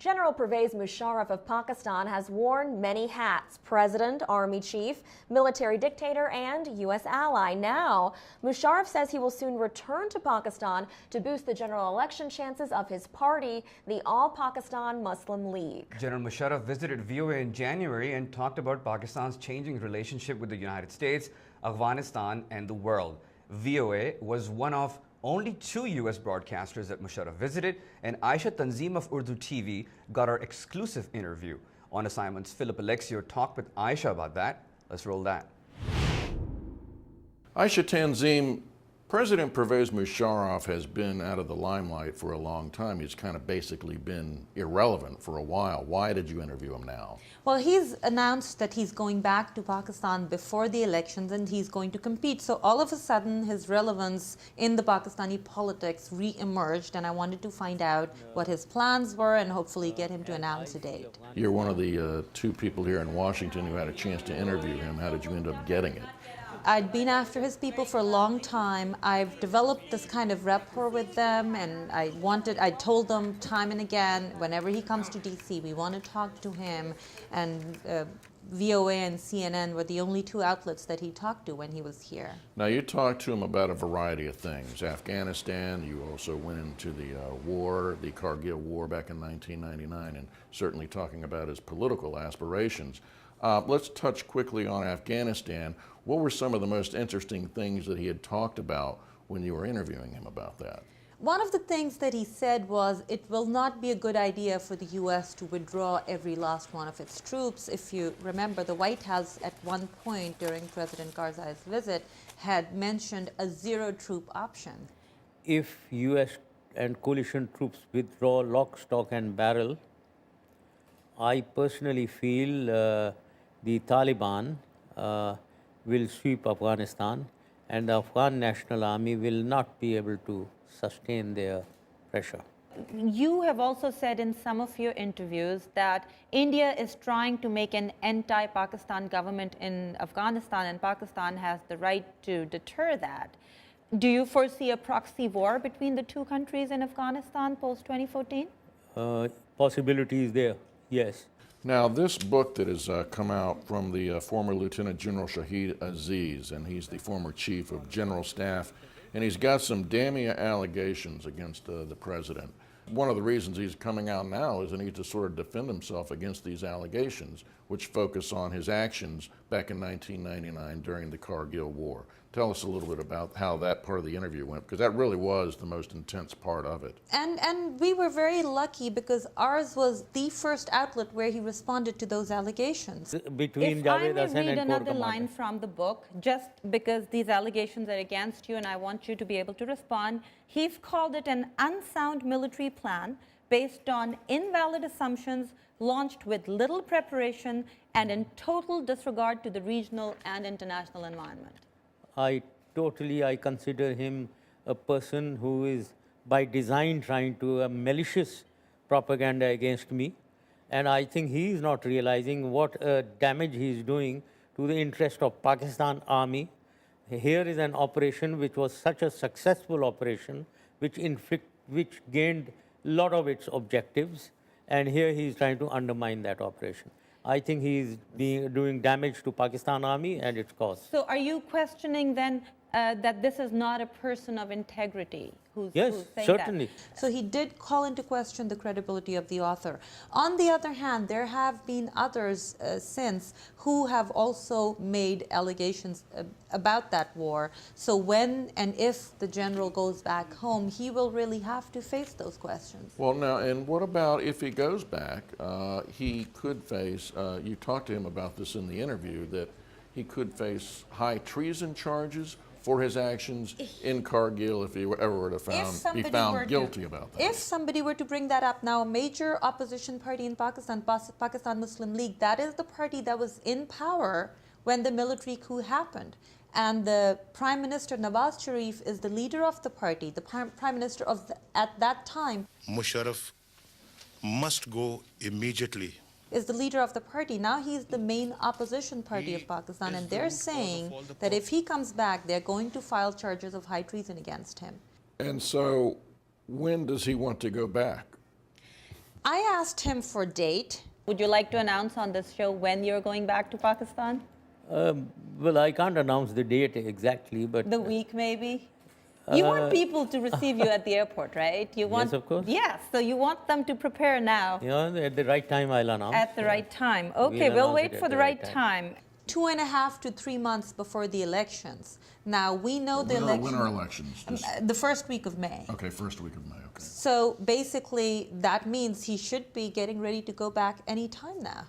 General Pervez Musharraf of Pakistan has worn many hats: president, army chief, military dictator, and U.S. ally. Now, Musharraf says he will soon return to Pakistan to boost the general election chances of his party, the All Pakistan Muslim League. General Musharraf visited VOA in January and talked about Pakistan's changing relationship with the United States, Afghanistan, and the world. VOA was one of only 2 U.S. broadcasters that Musharraf visited, and Ayesha Tanzeem of Urdu TV got our exclusive interview. On assignment's Philip Alexiou talked with Ayesha about that. Let's roll that. Ayesha Tanzeem, President Pervez Musharraf has been out of the limelight for a long time. He's kind of basically been irrelevant for a while. Why did you interview him now? Well, he's announced that he's going back to Pakistan before the elections and he's going to compete. So all of a sudden, his relevance in the Pakistani politics re-emerged, and I wanted to find out what his plans were and hopefully get him to announce a date. You're one of the 2 people here in Washington who had a chance to interview him. How did you end up getting it? I'd been after his people for a long time. I've developed this kind of rapport with them, and I told them time and again, whenever he comes to DC, we want to talk to him. And VOA and CNN were the only 2 outlets that he talked to when he was here. Now, you talked to him about a variety of things. Afghanistan, you also went into the war, the Kargil War back in 1999, and certainly talking about his political aspirations. Let's touch quickly on Afghanistan. What were some of the most interesting things that he had talked about when you were interviewing him about that? One of the things that he said was it will not be a good idea for the U.S. to withdraw every last one of its troops. If you remember, the White House at one point during President Karzai's visit had mentioned a 0-troop option. If U.S. and coalition troops withdraw lock, stock and barrel, I personally feel the Taliban will sweep Afghanistan, and the Afghan National Army will not be able to sustain their pressure. You have also said in some of your interviews that India is trying to make an anti-Pakistan government in Afghanistan, and Pakistan has the right to deter that. Do you foresee a proxy war between the 2 countries in Afghanistan post-2014? Possibility is there, yes. Now, this book that has come out from the former Lieutenant General Shahid Aziz, and he's the former Chief of General Staff, and he's got some damning allegations against the president. One of the reasons he's coming out now is he needs to sort of defend himself against these allegations, which focus on his actions back in 1999 during the Kargil War. Tell us a little bit about how that part of the interview went, because that really was the most intense part of it. And we were very lucky because ours was the first outlet where he responded to those allegations. If I may read another line from the book, just because these allegations are against you and I want you to be able to respond, he's called it an unsound military plan based on invalid assumptions, launched with little preparation and in total disregard to the regional and international environment. I consider him a person who is by design trying to malicious propaganda against me, and I think he is not realizing what damage he is doing to the interest of Pakistan Army. Here is an operation which was such a successful operation, which gained a lot of its objectives, and here he is trying to undermine that operation. I think he is doing damage to Pakistan Army and its cause. So are you questioning then that this is not a person of integrity who's saying certainly. that? So he did call into question the credibility of the author. On the other hand, there have been others since who have also made allegations about that war. So when and if the general goes back home, he will really have to face those questions. Well, now, and what about if he goes back? He could face, you talked to him about this in the interview, that he could face high treason charges for his actions in Kargil if he ever were to be found guilty about that. If somebody were to bring that up now, a major opposition party in Pakistan, Pakistan Muslim League, that is the party that was in power when the military coup happened. And the Prime Minister Nawaz Sharif is the leader of the party, the Prime Minister of at that time. Musharraf must go immediately. Is the leader of the party. Now he's the main opposition party of Pakistan, and they're saying that if he comes back, they're going to file charges of high treason against him. And so when does he want to go back? I asked him for a date. Would you like to announce on this show when you're going back to Pakistan? Well, I can't announce the date exactly, but The week, maybe? You want people to receive you at the airport, right? You want, yes, of course. Yes, so you want them to prepare now. you know, at the right time I'll announce. At the right time. Okay, We'll we'll announce wait it for at the the right right time. 2.5 to 3 months before the elections. Now, we know the When are elections? the first week of May. Okay, first week of May, okay. So basically, that means he should be getting ready to go back any time now.